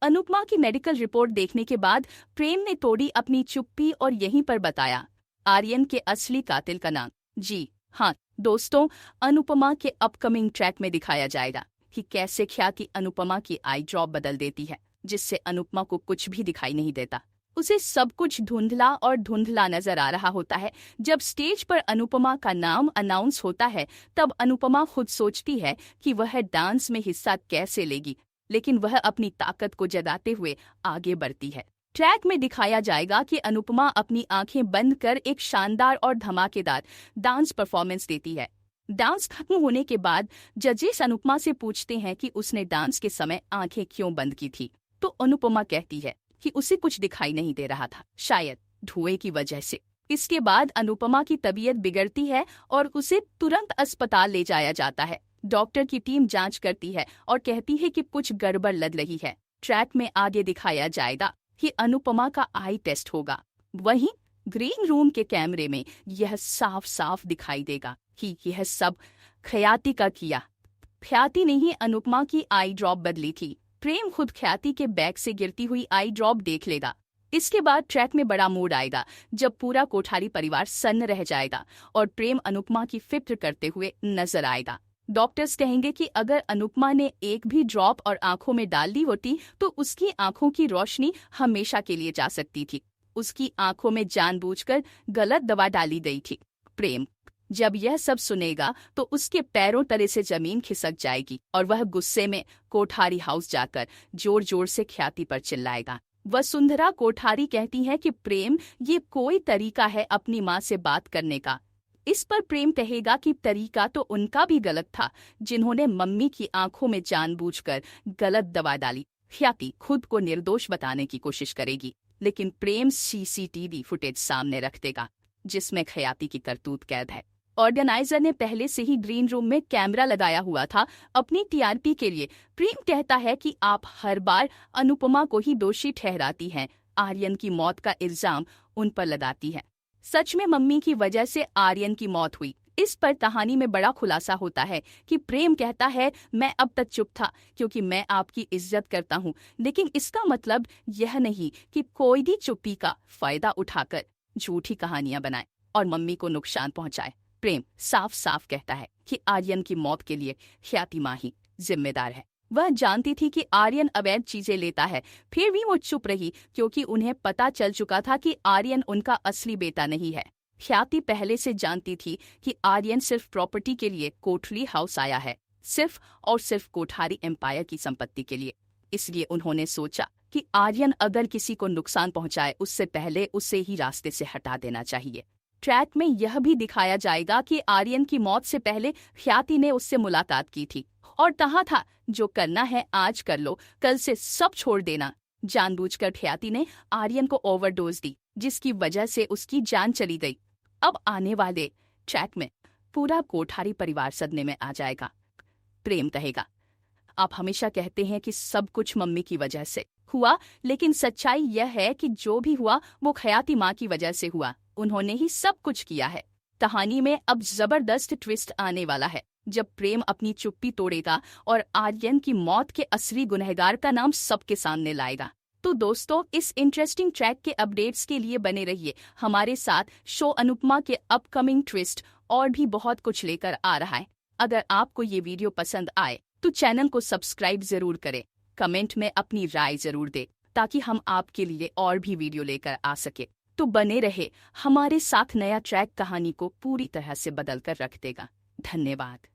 अनुपमा की medical report देखने के बाद प्रेम ने तोड़ी अपनी चुप्पी और यहीं पर बताया आर्यन के असली कातिल का नाम। जी हाँ दोस्तों, अनुपमा के अपकमिंग ट्रैक में दिखाया जाएगा कि कैसे ख्याति अनुपमा की आई ड्रॉप बदल देती है, जिससे अनुपमा को कुछ भी दिखाई नहीं देता। उसे सब कुछ धुंधला और धुंधला नजर आ रहा होता है। जब स्टेज पर अनुपमा का नाम अनाउंस होता है तब अनुपमा खुद सोचती है कि वह डांस में हिस्सा कैसे लेगी, लेकिन वह अपनी ताकत को जताते हुए आगे बढ़ती है। ट्रैक में दिखाया जाएगा कि अनुपमा अपनी आंखें बंद कर एक शानदार और धमाकेदार डांस परफॉर्मेंस देती है। डांस खत्म होने के बाद जजेस अनुपमा से पूछते हैं कि उसने डांस के समय आंखें क्यों बंद की थी, तो अनुपमा कहती है कि उसे कुछ दिखाई नहीं दे रहा था, शायद धुएं की वजह से। इसके बाद अनुपमा की तबीयत बिगड़ती है और उसे तुरंत अस्पताल ले जाया जाता है। डॉक्टर की टीम जांच करती है और कहती है कि कुछ गड़बड़ लग रही है। ट्रैक में आगे दिखाया जाएगा कि अनुपमा का आई टेस्ट होगा। वहीं ग्रीन रूम के कैमरे में यह साफ साफ दिखाई देगा कि यह सब ख्याति का किया। ख्याति ने ही अनुपमा की आई ड्रॉप बदली थी। प्रेम खुद ख्याति के बैग से गिरती हुई आई ड्रॉप देख लेगा। इसके बाद ट्रैक में बड़ा मूड आएगा जब पूरा कोठारी परिवार सन्न रह जाएगा और प्रेम अनुपमा की फिक्र करते हुए नजर आएगा। डॉक्टर्स कहेंगे कि अगर अनुपमा ने एक भी ड्रॉप और आंखों में डाल दी होती तो उसकी आंखों की रोशनी हमेशा के लिए जा सकती थी। उसकी आंखों में जानबूझकर गलत दवा डाली गई थी। प्रेम जब यह सब सुनेगा तो उसके पैरों तले से जमीन खिसक जाएगी और वह गुस्से में कोठारी हाउस जाकर जोर जोर से ख्याति पर चिल्लाएगा। वसुंधरा कोठारी कहती है कि प्रेम, ये कोई तरीका है अपनी माँ से बात करने का। इस पर प्रेम कहेगा कि तरीका तो उनका भी गलत था, जिन्होंने मम्मी की आंखों में जानबूझकर गलत दवा डाली। ख्याति खुद को निर्दोष बताने की कोशिश करेगी, लेकिन प्रेम सीसीटीवी फुटेज सामने रख देगा जिसमें ख्याति की करतूत कैद है। ऑर्गेनाइजर ने पहले से ही ग्रीन रूम में कैमरा लगाया हुआ था अपनी टीआरपी के लिए। प्रेम कहता है कि आप हर बार अनुपमा को ही दोषी ठहराती हैं, आर्यन की मौत का इल्जाम उन पर लगाती है। सच में मम्मी की वजह से आर्यन की मौत हुई। इस पर कहानी में बड़ा खुलासा होता है कि प्रेम कहता है, मैं अब तक चुप था क्योंकि मैं आपकी इज्जत करता हूँ, लेकिन इसका मतलब यह नहीं कि कोई भी चुप्पी का फायदा उठाकर झूठी कहानियां बनाए और मम्मी को नुकसान पहुंचाए। प्रेम साफ साफ कहता है कि आर्यन की मौत के लिए ख्याति माँ ही जिम्मेदार है। वह जानती थी कि आर्यन अवैध चीजें लेता है, फिर भी वो चुप रही क्योंकि उन्हें पता चल चुका था कि आर्यन उनका असली बेटा नहीं है। ख्याति पहले से जानती थी कि आर्यन सिर्फ प्रॉपर्टी के लिए कोठरी हाउस आया है, सिर्फ और सिर्फ कोठारी एम्पायर की संपत्ति के लिए। इसलिए उन्होंने सोचा कि आर्यन अगर किसी को नुकसान पहुंचाए उससे पहले उसे ही रास्ते से हटा देना चाहिए। ट्रैक में यह भी दिखाया जाएगा कि आर्यन की मौत से पहले ख्याति ने उससे मुलाकात की थी और कहा था, जो करना है आज कर लो, कल से सब छोड़ देना। जानबूझकर ख्याति ने आर्यन को ओवरडोज दी, जिसकी वजह से उसकी जान चली गई। अब आने वाले ट्रैक में पूरा कोठारी परिवार सदमे में आ जाएगा। प्रेम कहेगा, आप हमेशा कहते हैं कि सब कुछ मम्मी की वजह से हुआ, लेकिन सच्चाई यह है कि जो भी हुआ वो ख्याति माँ की वजह से हुआ। उन्होंने ही सब कुछ किया है। कहानी में अब जबरदस्त ट्विस्ट आने वाला है जब प्रेम अपनी चुप्पी तोड़ेगा और आर्यन की मौत के असली गुनहगार का नाम सबके सामने लाएगा। तो दोस्तों, इस इंटरेस्टिंग ट्रैक के अपडेट्स के लिए बने रहिए हमारे साथ। शो अनुपमा के अपकमिंग ट्विस्ट और भी बहुत कुछ लेकर आ रहा है। अगर आपको ये वीडियो पसंद आए तो चैनल को सब्सक्राइब जरूर करें, कमेंट में अपनी राय जरूर दें ताकि हम आपके लिए और भी वीडियो लेकर आ सके। तो बने रहे हमारे साथ, नया ट्रैक कहानी को पूरी तरह से बदल कर रख देगा। धन्यवाद।